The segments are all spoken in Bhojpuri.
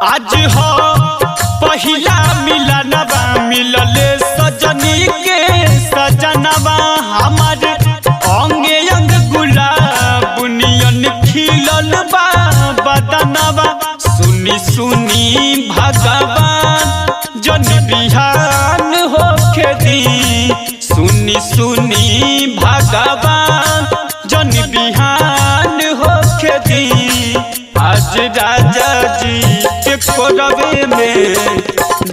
आज हो पहिला मिलनवा मिलले सजनी के सजनवा हमार अंगे अंग गुलाब नियन खिलल बा बदनवा। सुनी सुनी भगवान जन बिहान होखे दी, सुनी सुनी भगवान जन बिहान होखे दी। आज राजा जी के कोरवे में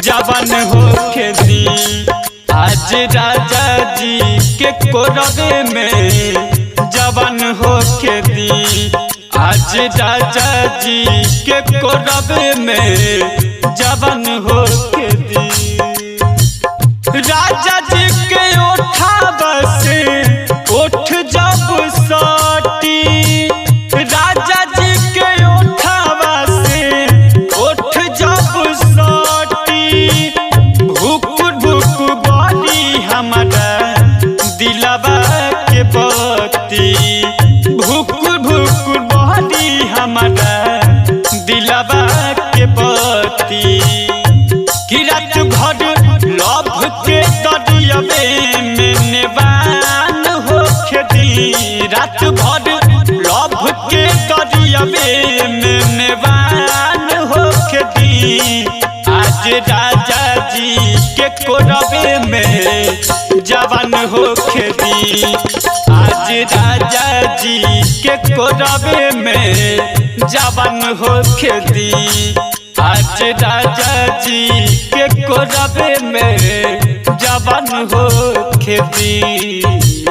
जवान होखे दी, आज राजा जी के कोरवे में जवान होखे दी, आज राजा जी के कोरवे में जवान होखे दी। राजा जी के ओठा से ओठ जब सटी, राजा जी के ओठा से ओठ जब सटी, भुकुर भुकुर बड़ी हमारा दिलवा के बत्ती, भुकुर भुकुर बड़ी हमारा दिलवा के बत्ती। कि रात भर लभ के दरियावे में नेवान होखे दी, रात भर लभ के दरियावे में नेवान होखे दी। आज राजा जी के कोरवे में जवान होखे दी, आज राजा जी के कोरवे में जवान होखे दी, आज राजा जी के कोरवे में जवान होखे दी।